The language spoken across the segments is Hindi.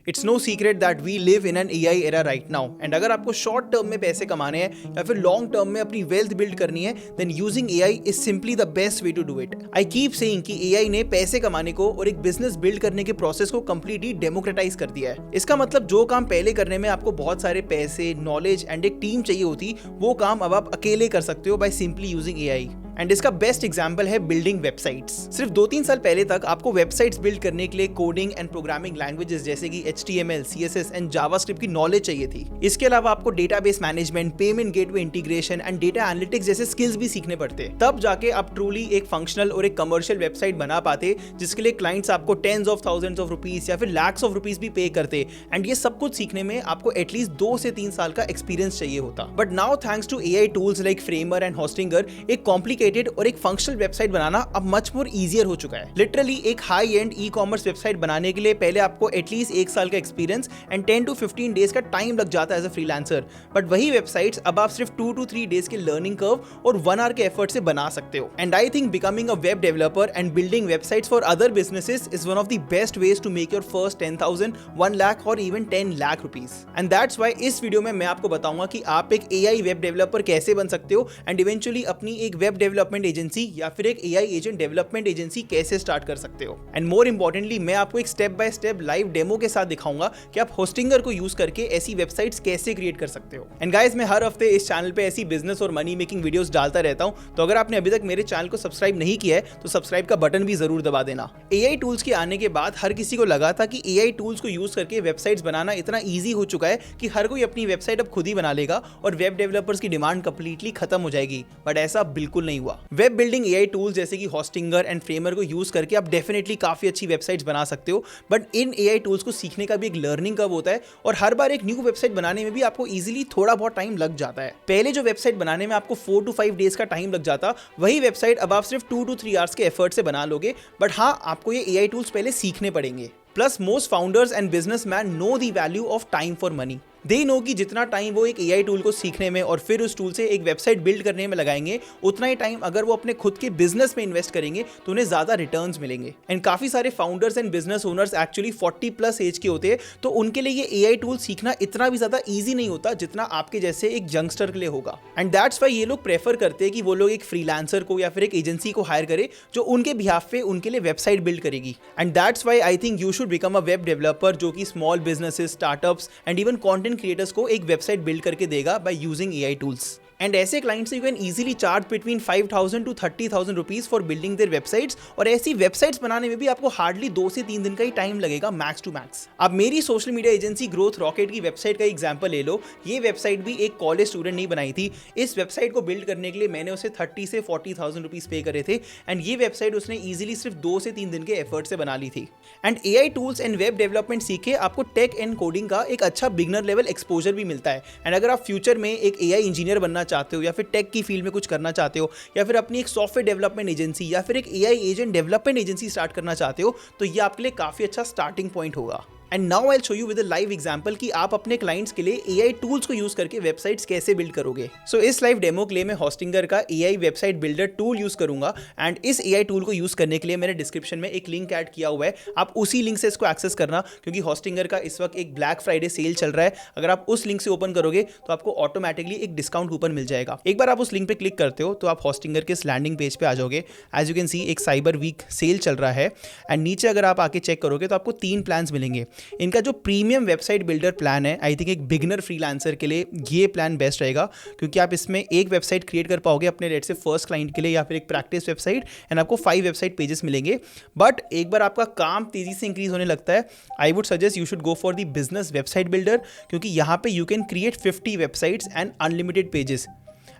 It's no secret that we live in an AI era right now and अगर आपको शॉर्ट टर्म में पैसे कमाने हैं या फिर लॉन्ग टर्म में अपनी वेल्थ बिल्ड करनी है then using AI is simply the best way to do it. I keep saying कि एआई ने पैसे कमाने को और एक बिजनेस बिल्ड करने के प्रोसेस को कंप्लीटली डेमोक्रेटाइज कर दिया है। इसका मतलब जो काम पहले करने में आपको बहुत सारे पैसे, नॉलेज एंड एक टीम चाहिए होती, वो काम अब आप अकेले कर सकते हो by simply using AI. And इसका बेस्ट एग्जांपल है बिल्डिंग वेबसाइट्स। सिर्फ 2-3 साल पहले तक आपको वेबसाइट्स बिल्ड करने के लिए कोडिंग एंड प्रोग्रामिंग लैंग्वेजेस जैसे कि HTML, CSS एंड जावास्क्रिप्ट की नॉलेज चाहिए थी। इसके अलावा आपको database management, payment gateway integration and data analytics जैसे स्किल्स भी सीखने पड़ते। तब जाके आप ट्रूली एक फंक्शनल और एक कमर्शियल वेबसाइट बना पाते जिसके लिए क्लाइंट्स आपको tens of thousands of rupees या फिर लैक्स ऑफ रुपीज भी पे करते। एंड ये सब कुछ सीखने में आपको एटलीस्ट 2 से 3 साल का एक्सपीरियंस चाहिए होता। But now thanks to AI tools like Framer and Hostinger एक कॉम्प्लिकेटेड और एक फंक्शनल वेबसाइट बनाना अब मच मोर ईजियर हो चुका है। लिटरली एक high and e commerce website बनाने के लिए पहले आपको एटलीस्ट 1 साल का एक्सपीरियंस एंड 10 to 15 डेज का टाइम लग जाता है एज अ फ्रीलांसर। बट वही वेबसाइट्स अब आप सिर्फ 2 to 3 डेज के लर्निंग कर्व और 1 आवर के एफर्ट से बना सकते हो। And I think becoming a web developer and building websites for other businesses is one of the best ways to make your first 10,000, 1 lakh और even 10 lakh rupees. And that's why इस वीडियो में मैं आपको बताऊंगा कि आप एक एआई वेब डेवलपर कैसे बन सकते हो एंड इवेंचुअली अपनी एक वेब डेवलपमेंट एजेंसी या फिर एक एआई एजेंट डेवलपमेंट एजेंसी कैसे स्टार्ट कर सकते हो। एंड मोर इंपॉर्टेंटली मैं आपको एक step by step live demo के साथ दिखाऊंगा कि आप होस्टिंगर को यूज करके ऐसी वेबसाइट्स कैसे क्रिएट कर सकते हो। एंड गाइस मैं हर हफ्ते इस चैनल पे ऐसी बिजनेस और मनी मेकिंग वीडियोस डालता रहता हूं, तो अगर आपने अभी तक मेरे चैनल को सब्सक्राइब नहीं किया है तो सब्सक्राइब का बटन भी जरूर दबा देना। एआई टूल्स के आने के बाद हर किसी को लगा था कि एआई टूल्स को यूज करके वेबसाइट्स बनाना इतना ईजी हो चुका है कि हर कोई अपनी वेबसाइट अब खुद ही बना लेगा और वेब डेवलपर्स की डिमांड कंप्लीटली खत्म हो जाएगी। बट ऐसा बिल्कुल नहीं हुआ। वेब बिल्डिंग एआई टूल्स जैसे कि होस्टिंगर एंड फ्रेमर को यूज करके आप डेफिनेटली काफी अच्छी वेबसाइट्स बना सकते हो। बट इन एआई टूल्स को सीखने का भी एक लर्निंग कर्व होता है और हर बार एक न्यू वेबसाइट बनाने में भी आपको इजीली थोड़ा बहुत टाइम लग जाता है। पहले जो वेबसाइट बनाने में आपको 4 to 5 डेज का टाइम लग जाता, वही वेबसाइट अब आप सिर्फ 2 to 3 आवर्स के एफर्ट से बना लोगे। बट हाँ, आपको ये एआई टूल्स पहले सीखने पड़ेंगे। Plus most founders and businessman know the value of time for money. They know कि जितना टाइम वो एक एआई टूल को सीखने में और फिर उस टूल से एक वेबसाइट बिल्ड करने में लगाएंगे, उतना ही टाइम अगर वो अपने खुद के बिजनेस में इन्वेस्ट करेंगे तो उन्हें ज्यादा रिटर्न्स मिलेंगे। एंड काफी सारे founders and business owners actually 40+ age के होते हैं, तो उनके लिए ये एआई टूल सीखना इतना भी ज्यादा ईजी नहीं होता जितना आपके जैसे एक यंगस्टर के लिए होगा। एंड दैट्स वाई ये लोग प्रेफर करते हैं कि वो लोग एक फ्रीलांसर को या फिर एक एजेंसी को हायर करे जो उनके बिहाफ पे उनके लिए वेबसाइट बिल्ड करेगी। And that's why I think you should become a web developer जो कि small businesses, startups and even content creators को एक वेबसाइट बिल्ड करके देगा by using AI tools. And ऐसे clients you can easily charge between 5,000 to 30,000 rupees for building their websites. और ऐसी वेबसाइट्स बनाने में भी आपको हार्डली 2 से 3 दिन का ही टाइम लगेगा मैक्स टू मैक्स। आप मेरी social media agency growth rocket की वेबसाइट का एग्जांपल ले लो। ये वेबसाइट भी एक कॉलेज स्टूडेंट नहीं बनाई थी। इस वेबसाइट को बिल्ड करने के लिए मैंने उसे 30 से 40,000 रुपीज पे करे थे एंड ये वेबसाइट उसने ईजिली सिर्फ 2 से 3 दिन के एफर्ट से बना ली थी। And AI tools and web development सीखे आपको टेक एंड कोडिंग का एक अच्छा बिगनर लेवल एक्सपोजर भी मिलता है। एंड अगर आप फ्यूचर में एक एआई इंजीनियर बनना चाहते हो या फिर टेक की फील्ड में कुछ करना चाहते हो या फिर अपनी एक सॉफ्टवेयर डेवलपमेंट एजेंसी या फिर एक AI agent development agency start करना चाहते हो, तो ये आपके लिए काफी अच्छा स्टार्टिंग पॉइंट होगा। And now I show you with a live example कि आप अपने क्लाइंट्स के लिए एआई टूल्स को यूज करके वेबसाइट्स कैसे बिल्ड करोगे। सो इस लाइव डेमो के लिए मैं होस्टिंगर का AI website builder tool use करूंगा। एंड इस एआई टूल को यूज करने के लिए मैंने डिस्क्रिप्शन में एक लिंक ऐड किया हुआ है, आप उसी लिंक से इसको एक्सेस करना, क्योंकि होस्टिंगर का इस वक्त एक ब्लैक फ्राइडे सेल चल रहा है। अगर आप उस लिंक से ओपन करोगे तो आपको ऑटोमेटिकली एक डिस्काउंट कूपन मिल जाएगा। एक बार आप उस लिंक पे क्लिक करते हो तो आप होस्टिंगर के इस लैंडिंग पेज पे आ जाओगे। एज यू कैन सी एक साइबर वीक सेल चल रहा है एंड नीचे अगर आप आके चेक करोगे तो आपको 3 प्लान्स मिलेंगे। इनका जो प्रीमियम वेबसाइट बिल्डर प्लान है, आई थिंक एक बिगनर फ्रीलांसर के लिए ये प्लान बेस्ट रहेगा, क्योंकि आप इसमें एक वेबसाइट क्रिएट कर पाओगे अपने रेट से फर्स्ट क्लाइंट के लिए या फिर एक प्रैक्टिस वेबसाइट एंड आपको 5 वेबसाइट पेजेस मिलेंगे। बट एक बार आपका काम तेजी से इंक्रीज होने लगता है, I would suggest you should go for the business website builder, क्योंकि यहाँ पे you can create 50 websites and unlimited pages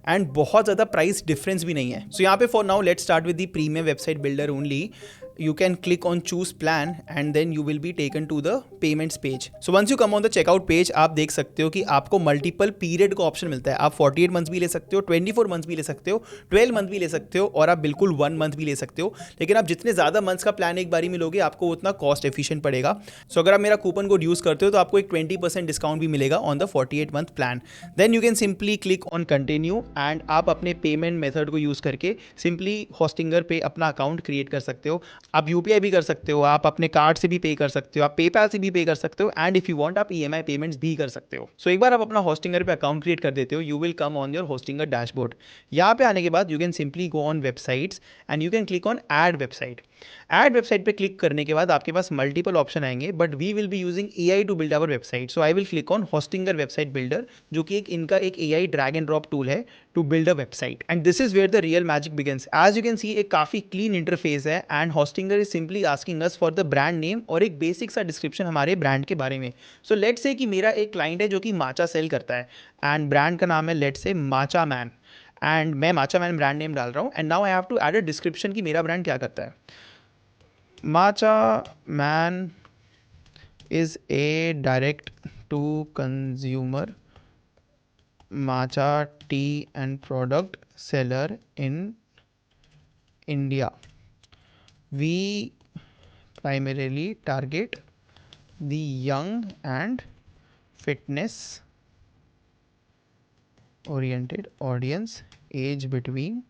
and बहुत ज़्यादा प्राइस डिफरेंस भी नहीं है। सो यहाँ पे for now let's start with the premium website builder only. You can click on choose plan and then you will be taken to the payments page. So once you come on the checkout page, आप देख सकते हो कि आपको मल्टीपल पीरियड का ऑप्शन मिलता है। आप 48 मंथ्स भी ले सकते हो, 24 मंथ्स भी ले सकते हो, 12 मंथ भी ले सकते हो और आप बिल्कुल 1 मंथ भी ले सकते हो। लेकिन आप जितने ज़्यादा मंथ्स का प्लान एक बारी में लोगे आपको उतना कॉस्ट एफिशिएंट पड़ेगा। सो अगर आप मेरा कूपन कोड यूज़ करते हो तो आपको एक 20% डिस्काउंट भी मिलेगा on the 48 month plan. Then you can simply click on continue and आप अपने पेमेंट मेथड को यूज़ करके सिंपली होस्टिंगर पे अपना अकाउंट क्रिएट कर सकते हो। आप यूपीआई भी कर सकते हो, आप अपने कार्ड से भी पे कर सकते हो, आप पेपैल से भी पे कर सकते हो, एंड इफ यू वांट आप ईएमआई पेमेंट्स भी कर सकते हो। सो एक बार आप अपना होस्टिंगर पे अकाउंट क्रिएट कर देते हो, you will come on your Hostinger dashboard. यहाँ पे आने के बाद you can simply go on websites and you can click on add website. Add website पे क्लिक करने के बाद आपके पास मल्टीपल ऑप्शन आएंगे, but we will be using AI to build our website. So I will click on Hostinger website builder, जो कि इनका एक AI drag and drop tool है to build a website, and this is where the real magic begins. As you can see एक काफी क्लीन इंटरफेस है, and Hostinger is simply asking us for the brand name और एक बेसिक सा डिस्क्रिप्शन हमारे ब्रांड के बारे में। सो लेट्स से कि मेरा एक क्लाइंट है जो कि माचा सेल करता है, एंड ब्रांड का नाम है let's say matcha man, and मैं माचा मैन ब्रांड नेम डाल रहा हूँ, and now I have to add a description कि मेरा ब्रांड क्या करता है। Matcha man is a direct to consumer matcha tea and product seller in India. We primarily target the young and fitness oriented audience age between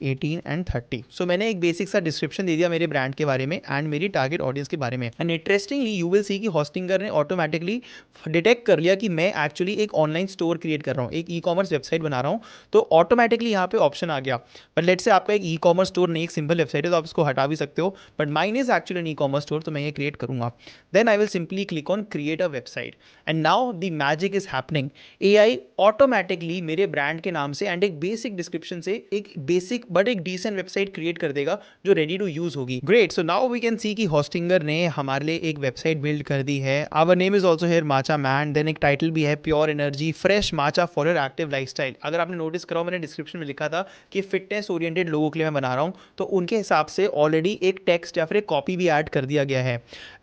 18 and 30। सो मैंने एक बेसिक सा डिस्क्रिप्शन दे दिया मेरे ब्रांड के बारे में एंड मेरी टारगेट ऑडियंस के बारे में, एंड इंटरेस्टिंगली यू विल सी कि होस्टिंगर ने ऑटोमेटिकली डिटेक्ट कर लिया कि मैं एक्चुअली एक ऑनलाइन स्टोर क्रिएट कर रहा हूँ, एक ई कॉमर्स वेबसाइट बना रहा हूँ। तो ऑटोमेटिकली यहाँ पे ऑप्शन आ गया, बट लेट से आपका एक ई कॉमर्स स्टोर नहीं, एक सिंपल वेबसाइट है, तो आप इसको हटा भी सकते हो, but mine is actually an e commerce store, तो मैं ये क्रिएट करूँगा। Then I will simply click on create a website, and now the magic is happening. AI automatically मेरे ब्रांड के नाम से एंड एक बेसिक डिस्क्रिप्शन से एक बेसिक बट एक डिसेंट वेबसाइट क्रिएट कर देगा जो रेडी टू यूज होगी। Great, so now we can see कि होस्टिंगर ने हमारे लिए एक वेबसाइट बिल्ड कर दी है। Our name is also here matcha man, then एक टाइटल भी है pure energy fresh matcha for your active lifestyle. अगर आपने नोटिस करा, मैंने डिस्क्रिप्शन में लिखा था कि फिटनेस ओरिएंटेड लोगों के लिए मैं बना रहा हूँ, तो उनके हिसाब से ऑलरेडी एक टेक्स्ट या फिर एक कॉपी भी ऐड कर दिया गया है।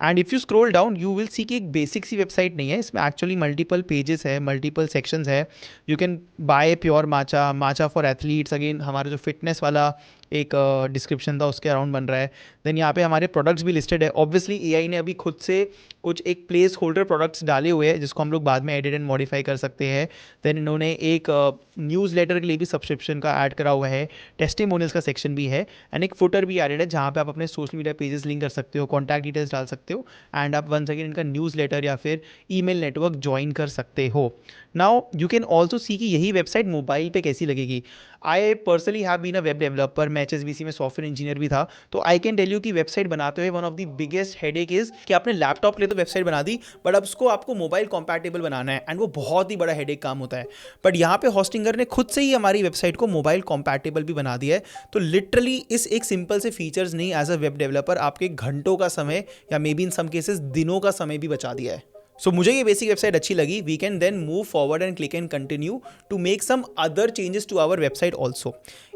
And if you scroll down you will सी कि एक बेसिक सी वेबसाइट नहीं है, इसमें एक्चुअली मल्टीपल पेजेस है, मल्टीपल सेक्शंस है। You can buy pure matcha, matcha for athletes, again हमारा जो फिटनेस वाला एक डिस्क्रिप्शन था उसके अराउंड बन रहा है। देन यहाँ पे हमारे प्रोडक्ट्स भी लिस्टेड है। ऑब्वियसली एआई ने अभी खुद से कुछ एक प्लेस होल्डर प्रोडक्ट्स डाले हुए हैं जिसको हम लोग बाद में एडिट एंड मॉडिफाई कर सकते हैं। देन इन्होंने एक न्यूज़लेटर के लिए भी सब्सक्रिप्शन का ऐड करा हुआ है, टेस्टिमोनियल्स का सेक्शन भी है, एंड एक फुटर भी एडेड है जहाँ पे आप अपने सोशल मीडिया पेजेस लिंक कर सकते हो, कॉन्टैक्ट डिटेल्स डाल सकते हो, एंड आप वन सेकेंड इनका न्यूज़लेटर या फिर ईमेल नेटवर्क ज्वाइन कर सकते हो। Now you can also see कि यही वेबसाइट मोबाइल पे कैसी लगेगी। I personally have been a web developer, मैं HSBC में सॉफ्टवेयर इंजीनियर भी था, तो आई कैन टेल यू कि वेबसाइट बनाते हुए one of the biggest headache is कि आपने लैपटॉप के लिए तो वेबसाइट बना दी, बट अब उसको आपको मोबाइल कॉम्पैटिबल बनाना है, एंड वो बहुत ही बड़ा हेडेक काम होता है। बट यहाँ पे होस्टिंगर ने खुद से ही हमारी वेबसाइट को मोबाइल कॉम्पैटिबल भी बना दिया है। तो लिटरली इस एक सिंपल से फीचर्स नहीं एज अ वेब डेवलपर आपके घंटों का समय या may be in some cases दिनों का समय भी बचा दिया है। सो मुझे ये बेसिक वेबसाइट अच्छी लगी। We can then move forward and click and continue to make some other changes to our website also.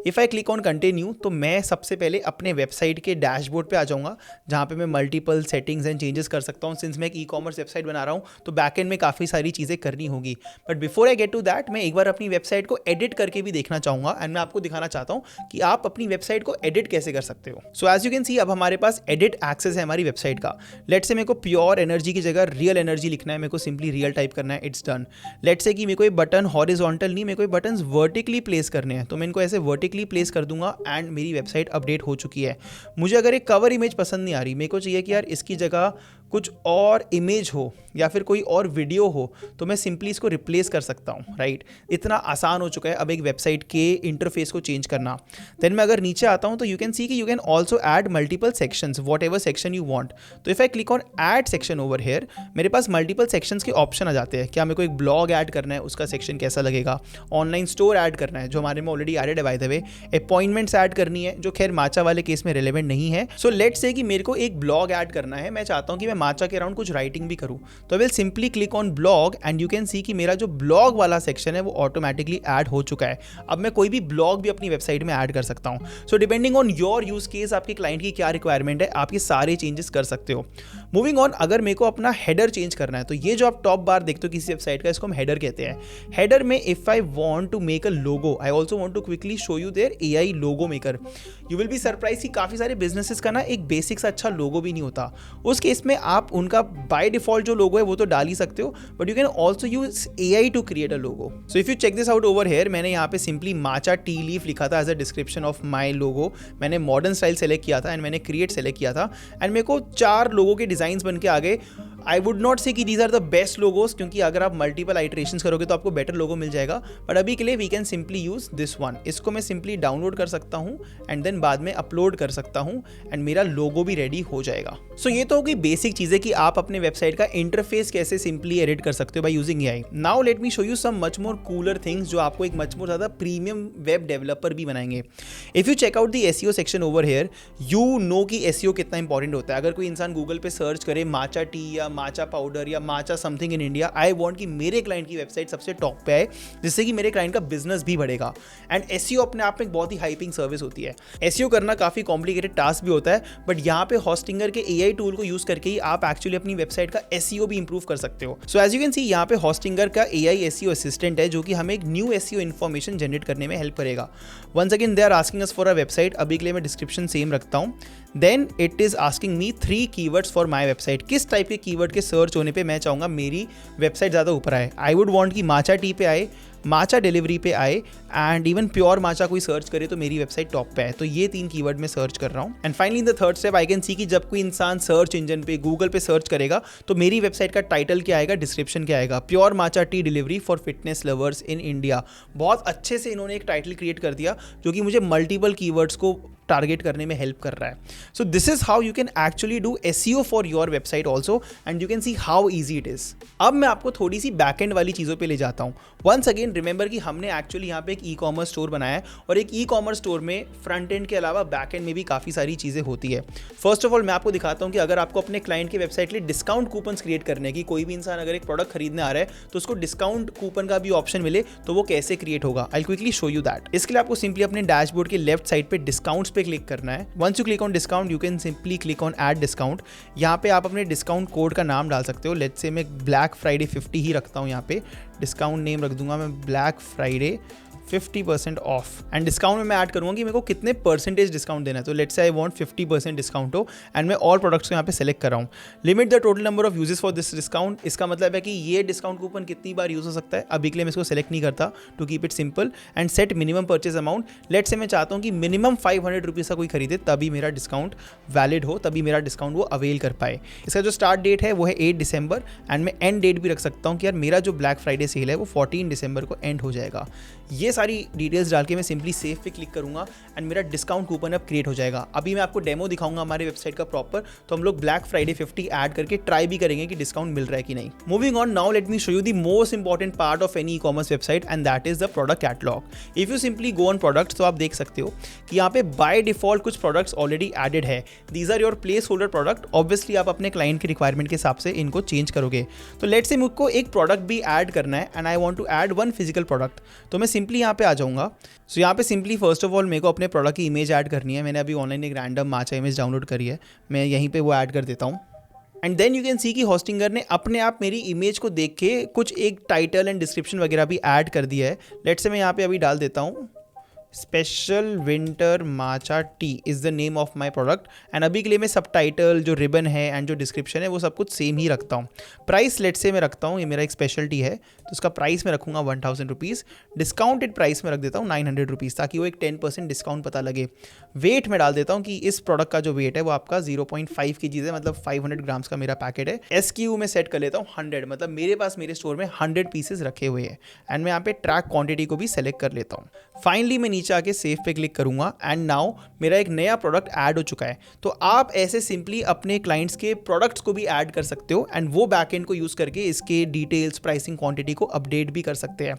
If I click on continue तो मैं सबसे पहले अपने वेबसाइट के डैशबोर्ड पे आ जाऊँगा जहाँ पे मैं मल्टीपल सेटिंग्स एंड चेंजेस कर सकता हूँ। सिंस मैं एक ई कॉमर्स वेबसाइट बना रहा हूँ तो बैकएंड में काफ़ी सारी चीज़ें करनी होगी, but before I get to that मैं एक बार अपनी वेबसाइट को एडिट करके भी देखना चाहूँगा, एंड मैं आपको दिखाना चाहता हूँ कि आप अपनी वेबसाइट को एडिट कैसे कर सकते हो। So as you can see अब हमारे पास एडिट एक्सेस है हमारी वेबसाइट का। लेट्स से मेरे को प्योर एनर्जी की जगह रियल एनर्जी लिखना है, मेरे को सिंपली रियल टाइप करना है, इट्स डन। लेट्स से कि मेरे को ये बटन हॉरिजॉन्टल नहीं, मेरे को ये बटन्स वर्टिकली प्लेस करने हैं, तो मैं इनको ऐसे वर्टिकली प्लेस कर दूंगा एंड मेरी वेबसाइट अपडेट हो चुकी है। मुझे अगर एक कवर इमेज पसंद नहीं आ रही, मेरे को चाहिए कि यार इसकी जगह कुछ और इमेज हो या फिर कोई और वीडियो हो, तो मैं सिंपली इसको रिप्लेस कर सकता हूँ, राइट। इतना आसान हो चुका है अब एक वेबसाइट के इंटरफेस को चेंज करना। देन मैं अगर नीचे आता हूँ तो यू कैन सी कि you can also add multiple sections, whatever section you want. तो if I click on add section over here, मेरे पास मल्टीपल सेक्शंस के ऑप्शन आ जाते हैं। क्या मेरे को एक ब्लॉग ऐड करना है, उसका सेक्शन कैसा लगेगा, ऑनलाइन स्टोर ऐड करना है जो हमारे में ऑलरेडी ऐडेड है by the way, appointments add करनी है जो खैर माचा वाले केस में रिलेवेंट नहीं है। सो लेट्स से कि मेरे को एक ब्लॉग ऐड करना है, मैं चाहता हूँ कि मैं माचा के अराउंड कुछ राइटिंग भी करूँ, तो आई will simply click on blog and you can see कि मेरा जो ब्लॉग वाला सेक्शन है वो ऑटोमेटिकली ऐड हो चुका है। अब मैं कोई भी ब्लॉग भी अपनी वेबसाइट में ऐड कर सकता हूँ। So depending on your use case, आपके क्लाइंट की क्या रिक्वायरमेंट है, आप ये सारे चेंजेस कर सकते हो। मूविंग ऑन, अगर मेरे को अपना हेडर चेंज करना है तो ये जो आप टॉप बार देखते हो किसी वेबसाइट का, इसको हम हेडर कहते हैं। हेडर में if I want to make a logo, I also want to quickly show you there AI logo maker. You will be surprise कि काफी सारे बिजनेसेस का ना एक बेसिक सा अच्छा लोगो भी नहीं होता। उस केस में आप उनका बाय डिफॉल्ट जो लोगो है वो तो डाल ही सकते हो, but you can also use AI to create a logo. So if you check this out over here, मैंने यहाँ पे सिंपली माचा टी लीफ लिखा था as a description of my logo. मैंने मॉडर्न स्टाइल सेलेक्ट किया था एंड मैंने क्रिएट सेलेक्ट किया था एंड मेरे को 4 लोगों के डिजाइन बन के आ गए. आई वुड नॉट से कि these are the best logos, क्योंकि अगर आप मल्टीपल आइटरेशंस करोगे तो आपको बेटर लोगो मिल जाएगा, बट अभी के लिए we can simply use this one. इसको मैं सिंपली डाउनलोड कर सकता हूँ एंड देन बाद में अपलोड कर सकता हूँ एंड मेरा लोगो भी रेडी हो जाएगा. सो ये तो होगी बेसिक चीज़ें कि आप अपने वेबसाइट का इंटरफेस कैसे सिंपली एडिट कर सकते हो by using AI. Now let me show you some much more cooler things जो आपको एक मच मोर ज़्यादा प्रीमियम वेब डेवलपर भी बनाएंगे. If you check out the SEO section over here, you know कि SEO कितना इंपॉर्टेंट होता है. अगर कोई इंसान गूगल पे सर्च करे माचा टी या माचा पाउडर या matcha something in India, I want कि मेरे क्लाइंट की वेबसाइट सबसे टॉप पे आए, जिससे कि मेरे क्लाइंट का बिजनेस भी बढ़ेगा. एंड SEO अपने आप में एक बहुत ही हाइपिंग सर्विस होती है. SEO करना काफी कॉम्प्लिकेटेड टास्क भी होता है, बट यहाँ पे होस्टिंगर के AI टूल को यूज करके ही आप एक्चुअली अपनी वेबसाइट का SEO भी इंप्रूव कर सकते हो. So as you can see यहाँ पे होस्टिंगर का AI SEO असिस्टेंट है, जो कि हमें एक न्यू SEO इन्फॉर्मेशन जनरेट करने में हेल्प करेगा. Once again they are asking us for a website. अभी के लिए मैं डिस्क्रिप्शन सेम रखता हूँ. Then it is asking me 3 keywords for my website. किस टाइप के कीवर्ड के सर्च होने पे मैं चाहूँगा मेरी वेबसाइट ज़्यादा ऊपर आए. आई वुड वांट कि माचा टी पे आए, माचा डिलीवरी पे आए एंड इवन प्योर माचा कोई सर्च करे तो मेरी वेबसाइट टॉप पे है. तो ये 3 कीवर्ड में सर्च कर रहा हूँ. And finally in the third step I can see कि जब कोई इंसान सर्च इंजन पे गूगल पे सर्च करेगा तो मेरी वेबसाइट का टाइटल क्या आएगा, डिस्क्रिप्शन क्या आएगा, pure matcha tea delivery for fitness lovers in India. बहुत अच्छे से इन्होंने एक टाइटल क्रिएट कर दिया जो कि मुझे मल्टीपल कीवर्ड्स को टारगेट करने में हेल्प कर रहा है. So this is how you can actually do SEO for your website also and you can see how easy it is. अब मैं आपको थोड़ी सी बैकएंड वाली चीज़ों पे ले जाता हूँ. वंस अगेन रिमेंबर कि हमने एक्चुअली यहाँ पे एक ई-कॉमर्स स्टोर बनाया है और एक ई-कॉमर्स स्टोर में फ्रंट एंड के अलावा बैक एंड में भी काफ़ी सारी चीज़ें होती है. फर्स्ट ऑफ ऑल मैं आपको दिखाता हूँ कि अगर आपको अपने क्लाइंट की वेबसाइट के लिए डिस्काउंट कूपन क्रिएट करने की, कोई भी इंसान अगर एक प्रोडक्ट खरीदने आ रहा है तो उसको डिस्काउंट कूपन का भी ऑप्शन मिले तो वो कैसे क्रिएट होगा. I quickly show you that. इसके लिए आपको सिंपली अपने डैशबोर्ड के लेफ्ट साइड पे डिस्काउंट्स पे क्लिक करना है. Once you click on discount, you can simply click on add discount. यहाँ पे आप अपने डिस्काउंट कोड का नाम डाल सकते हो. लेट्स से मैं ब्लैक फ्राइडे 50 ही रखता हूँ. यहाँ पे डिस्काउंट नेम रख दूंगा मैं black Friday 50% of and discount में मैं ऐड करूँगा कि मेरे को कितने परसेंटेज डिस्काउंट देना है. तो let's say I want 50% discount हो एंड मैं ऑल प्रोडक्ट्स को यहाँ पे सेलेक्ट कर रहा हूँ. Limit the total number of uses for this discount. इसका मतलब है कि ये डिस्काउंट कूपन कितनी बार यूज हो सकता है. अभी के लिए मैं इसको सेलेक्ट नहीं करता to keep it simple. And set minimum purchase amount. Let's say मैं चाहता हूँ कि मिनिमम 500 रुपीज़ का कोई खरीदे तभी मेरा डिस्काउंट वैलिड हो, तभी मेरा डिस्काउंट वो अवेल कर पाए. इसका जो स्टार्ट डेट है वो है 8 दिसंबर एंड मैं एंड डेट भी रख सकता हूँ कि यार मेरा जो ब्लैक फ्राइडे सेल है वो 14 दिसंबर को एंड हो जाएगा. ये सारी डिटेल्स डाल के मैं सिंपली सेव पे क्लिक करूंगा एंड मेरा डिस्काउंट कूपन अब क्रिएट हो जाएगा. अभी मैं आपको डेमो दिखाऊंगा हमारे वेबसाइट का प्रॉपर. तो हम लोग ब्लैक फ्राइडे 50 ऐड करके ट्राई भी करेंगे कि डिस्काउंट मिल रहा है कि नहीं. Moving on, now let me show you the most important part of any e-commerce website and that is the product catalogue. If you simply go on products तो आप देख सकते हो कि यहाँ पे बाय डिफॉल्ट कुछ प्रोडक्ट्स ऑलरेडी एडेड है. These are your placeholder product. Obviously आप अपने क्लाइंट के रिक्वायरमेंट के हिसाब से इनको चेंज करोगे. तो लेट्स से मुझको एक प्रोडक्ट भी ऐड करना है and I want to add one physical product. तो मैं सिंपली यहाँ पे आ जाऊँगा. सो यहाँ पे सिंपली फर्स्ट ऑफ ऑल मेरे को अपने प्रोडक्ट की इमेज ऐड करनी है. मैंने अभी ऑनलाइन एक रैंडम माचा इमेज डाउनलोड करी है, मैं यहीं पे वो ऐड कर देता हूँ. And then you can see कि होस्टिंगर ने अपने आप मेरी इमेज को देख के कुछ एक टाइटल एंड डिस्क्रिप्शन वगैरह भी ऐड कर दिया है. लेट्स से मैं यहाँ पे अभी डाल देता हूँ special winter matcha T is the name of my product. And अभी के लिए मैं सब टाइटल जो रिबन है एंड जो डिस्क्रिप्शन है वो सब कुछ सेम ही रखता हूँ. प्राइस लेट से मैं रखता हूँ, ये मेरा एक स्पेशल टी है तो उसका प्राइस मैं रखूँगा 1000 रुपीज़. डिस्काउंटेड प्राइस में रख देता हूँ 900 रुपीज़ ताकि वो एक 10% डिस्काउंट पता लगे. वेट में डाल देता हूँ कि इस प्रोडक्ट का जो वेट है वो आपका 0.5 kg है, मतलब 500 ग्राम्स का मेरा पैकेट है. SKU में सेट कर लेता हूँ 100, मतलब मेरे पास मेरे स्टोर में 100 पीसेस रखे हुए हैं. एंड मैं यहाँ पे ट्रैक क्वांटिटी को भी सेलेक्ट कर लेता हूँ. फाइनली मैं नीचे आके सेव पे क्लिक करूंगा एंड नाउ मेरा एक नया प्रोडक्ट ऐड हो चुका है. तो आप ऐसे सिंपली अपने क्लाइंट्स के प्रोडक्ट्स को भी ऐड कर सकते हो एंड वो बैकएंड को यूज करके इसके डिटेल्स, प्राइसिंग, क्वांटिटी को अपडेट भी कर सकते हैं.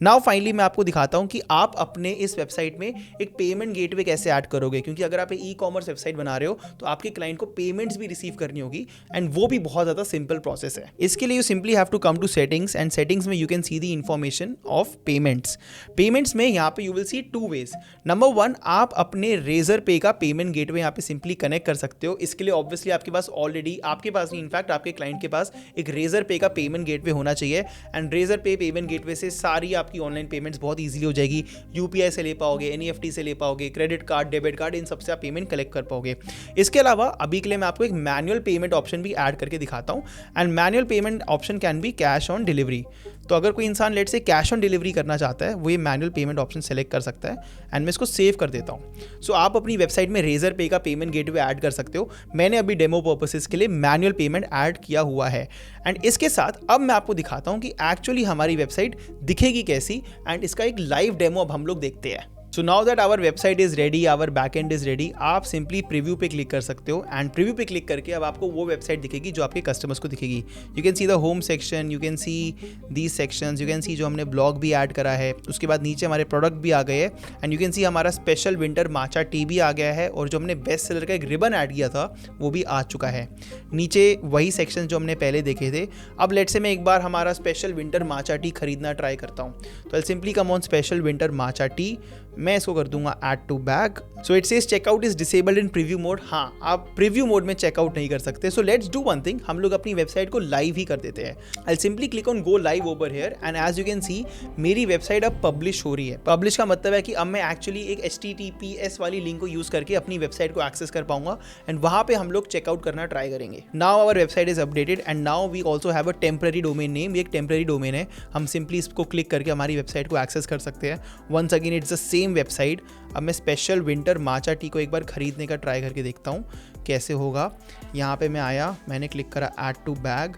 नाउ फाइनली मैं आपको दिखाता हूं कि आप अपने इस वेबसाइट में एक पेमेंट गेटवे कैसे ऐड करोगे, क्योंकि अगर आप ई-कॉमर्स वेबसाइट बना रहे हो तो आपके क्लाइंट को पेमेंट्स भी रिसीव करनी होगी एंड वो भी बहुत ज़्यादा सिंपल प्रोसेस है. इसके लिए you simply have to come to settings and settings में you can see the information of payments. Payments में यहाँ पे you will see 2 ways. Number 1, आप अपने रेजर पे का पेमेंट गेटवे यहाँ पे सिंपली कनेक्ट कर सकते हो। इसके लिए ऑब्वियसली आपके पास ऑलरेडी, आपके पास नहीं, इनफैक्ट आपके क्लाइंट के पास एक रेजर पे का पेमेंट गेटवे होना चाहिए। एंड रेजर पे पेमेंट गेटवे से सारी आपकी ऑनलाइन पेमेंट्स बहुत ईजिली हो जाएगी। यूपीआई से ले पाओगे, एनईएफटी से ले पाओगे, क्रेडिट कार्ड, डेबिट कार्ड, इन सबसे आप पेमेंट कलेक्ट कर पाओगे। इसके अलावा अभी के लिए मैं आपको एक मैनुअल पेमेंट ऑप्शन भी ऐड करके दिखाता हूँ। And manual payment option can be cash on delivery. तो अगर कोई इंसान लेट से कैश ऑन डिलीवरी करना चाहता है, वो ये मैनुअल पेमेंट ऑप्शन सेलेक्ट कर सकता है। एंड मैं इसको सेव कर देता हूँ। सो आप अपनी वेबसाइट में रेजर पे का पेमेंट गेटवे ऐड कर सकते हो। मैंने अभी डेमो पर्पसेस के लिए मैनुअल पेमेंट ऐड किया हुआ है। एंड इसके साथ अब मैं आपको दिखाता हूँ कि एक्चुअली हमारी वेबसाइट दिखेगी कैसी, एंड इसका एक लाइव डेमो अब हम लोग देखते हैं। So now that our website is ready, our backend is ready, आप सिंपली प्रीव्यू पे क्लिक कर सकते हो। एंड प्रीव्यू पे क्लिक करके अब आपको वो वेबसाइट दिखेगी जो आपके कस्टमर्स को दिखेगी। You can see the home section, you can see these sections, you can सी जो हमने ब्लॉग भी ऐड करा है। उसके बाद नीचे हमारे प्रोडक्ट भी आ गए हैं। एंड यू कैन सी हमारा स्पेशल विंटर माचा टी भी आ गया है, और जो हमने बेस्ट सेलर का एक रिबन ऐड किया था वो भी आ चुका है। नीचे वही सेक्शन जो हमने पहले देखे थे। अब लेट से मैं एक बार हमारा स्पेशल विंटर माचा टी खरीदना ट्राई करता हूँ। तो I simply come on special winter matcha tea, मैं इसको कर दूंगा add to bag. So it says checkout is disabled in preview mode. हाँ, आप प्रीव्यू मोड में चेकआउट नहीं कर सकते। So let's do one thing, हम लोग अपनी वेबसाइट को लाइव ही कर देते हैं। I simply click on go live over here, and as you can see मेरी वेबसाइट अब पब्लिश हो रही है। पब्लिश का मतलब है कि अब मैं एक्चुअली एक HTTPS वाली लिंक को यूज करके अपनी वेबसाइट को एक्सेस कर पाऊंगा, एंड वहां पे हम लोग चेकआउट करना ट्राई करेंगे। Now our website is updated, and now we also have a temporary domain name. ये एक टेम्पररी डोमेन है, हम सिंपली इसको क्लिक करके हमारी वेबसाइट को एक्सेस कर सकते हैं। Once again it's the same website. अब मैं स्पेशल विंटर माचा टी को एक बार खरीदने का ट्राई करके देखता हूँ कैसे होगा। यहाँ पे मैं आया, मैंने क्लिक करा add to bag,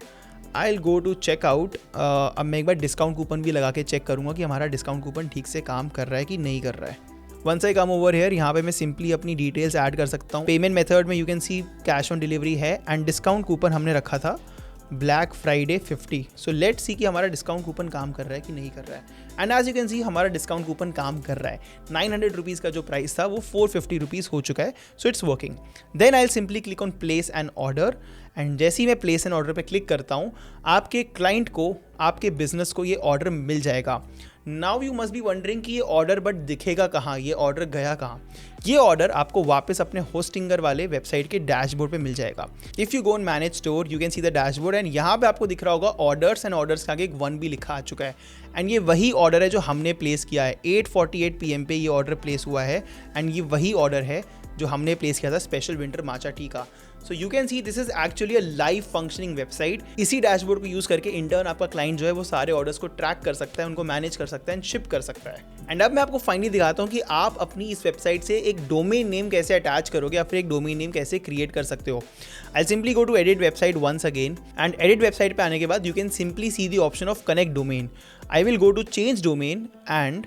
I will go to checkout. अब मैं एक बार डिस्काउंट कूपन भी लगा के चेक करूँगा कि हमारा डिस्काउंट कूपन ठीक से काम कर रहा है कि नहीं कर रहा है। Once I come over here, यहाँ पे मैं सिंपली अपनी डिटेल्स ऐड कर सकता हूँ। पेमेंट मेथड में you can C cash on delivery है, एंड डिस्काउंट कूपन हमने रखा था black Friday 50। So let's see कि हमारा डिस्काउंट कूपन काम कर रहा है कि नहीं कर रहा है। And as you can see हमारा डिस्काउंट कूपन काम कर रहा है। 900 रुपीज़ का जो प्राइस था वो 450 रुपीज़ हो चुका है। So it's working. Then I will simply click on place an order, and जैसे ही मैं प्लेस एन ऑर्डर पे क्लिक करता हूँ, आपके क्लाइंट को, आपके बिजनेस को ये ऑर्डर मिल जाएगा। Now you must be wondering कि ये ऑर्डर बट दिखेगा कहाँ, ये ऑर्डर गया कहाँ। ये ऑर्डर आपको वापस अपने होस्टिंगर वाले वेबसाइट के डैशबोर्ड पे मिल जाएगा। If you go on manage store, you can see the dashboard, and यहाँ पे आपको दिख रहा होगा ऑर्डर्स, एंड ऑर्डर्स के आगे एक 1 भी लिखा आ चुका है। एंड ये वही ऑर्डर है जो हमने प्लेस किया है। 8:48 PM पे ये ऑर्डर प्लेस हुआ है, एंड ये वही ऑर्डर है जो हमने प्लेस किया था स्पेशल विंटर माचा टी का। So you can see this is actually a live functioning website. इसी डैशबोर्ड को यूज करके इंटर्न आपका क्लाइंट जो है वो सारे ऑर्डर्स को ट्रैक कर सकता है, उनको मैनेज कर सकता है एंड शिप कर सकता है। एंड अब मैं आपको फाइनली दिखाता हूँ कि आप अपनी इस वेबसाइट से एक डोमेन नेम कैसे अटैच करोगे, या फिर एक डोमेन नेम कैसे क्रिएट कर सकते हो। I simply go to edit website once again, and edit website पे आने के बाद you can simply see the option of connect domain. I will go to change domain, and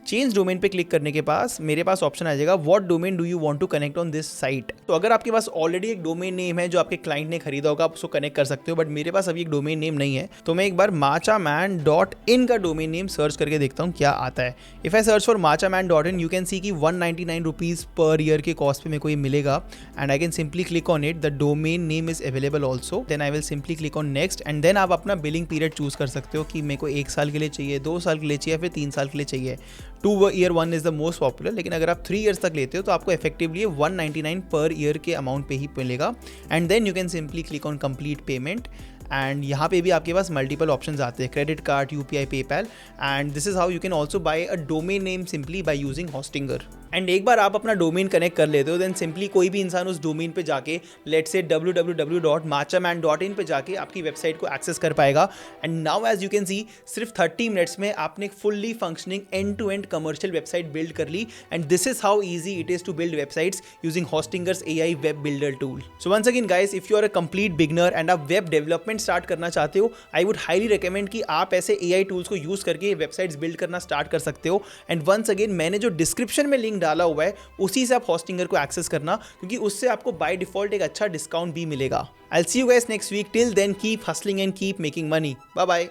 change domain पे क्लिक करने के पास मेरे पास ऑप्शन आ जाएगा what domain do you want to connect on this site. तो अगर आपके पास ऑलरेडी एक डोमेन नेम है जो आपके क्लाइंट ने खरीदा होगा, आप उसको कनेक्ट कर सकते हो, बट मेरे पास अभी एक डोमेन नेम नहीं है। तो मैं एक बार machaman.in का डोमेन नेम सर्च करके देखता हूँ क्या आता है। If I search for machaman.in, you can see कि 199 रुपीज़ पर ईयर के कॉस्ट पे मेरे को ये मिलेगा, and I can simply click on it. The domain name is available also. Then I will simply click on next, and then आप अपना बिलिंग पीरियड चूज कर सकते हो कि मेरे को 1 साल के लिए चाहिए, 2 साल के लिए चाहिए, फिर 3 साल के लिए चाहिए। 2 year 1 is the most popular, लेकिन अगर आप 3 ईयर्स तक लेते हो तो आपको इफेक्टिवली 199 पर ईयर के अमाउंट पे ही मिलेगा। And then you can simply click on complete payment, and यहाँ पे भी आपके पास मल्टीपल ऑप्शंस आते हैं, credit card, UPI, PayPal, and this is how you can also buy a domain name simply by using Hostinger. And एक बार आप अपना डोमेन कनेक्ट कर लेते हो, देन सिंपली कोई भी इंसान उस डोमेन पे जाके लेट्स से www.machaman.in पे जाके आपकी वेबसाइट को एक्सेस कर पाएगा। And now as you can see सिर्फ 30 मिनट्स में आपने fully functioning end to end commercial website build कर ली। And this is how easy it is to build websites using Hostinger's AI web builder tool. So once again guys, if you are a complete beginner and आप वेब डेवलपमेंट स्टार्ट करना चाहते हो, आई वुड हाईली रिकमेंड कि आप ऐसे AI टूल्स को यूज करके वेबसाइट्स बिल्ड करना स्टार्ट कर सकते हो। एंड वंस अगेन मैंने जो डिस्क्रिप्शन में लिंक डाला हुआ है उसी से आप होस्टिंगर को एक्सेस करना, क्योंकि उससे आपको बाय डिफॉल्ट एक अच्छा डिस्काउंट भी मिलेगा। I'll see you guys next week. Till then, keep hustling and keep making money. Bye bye.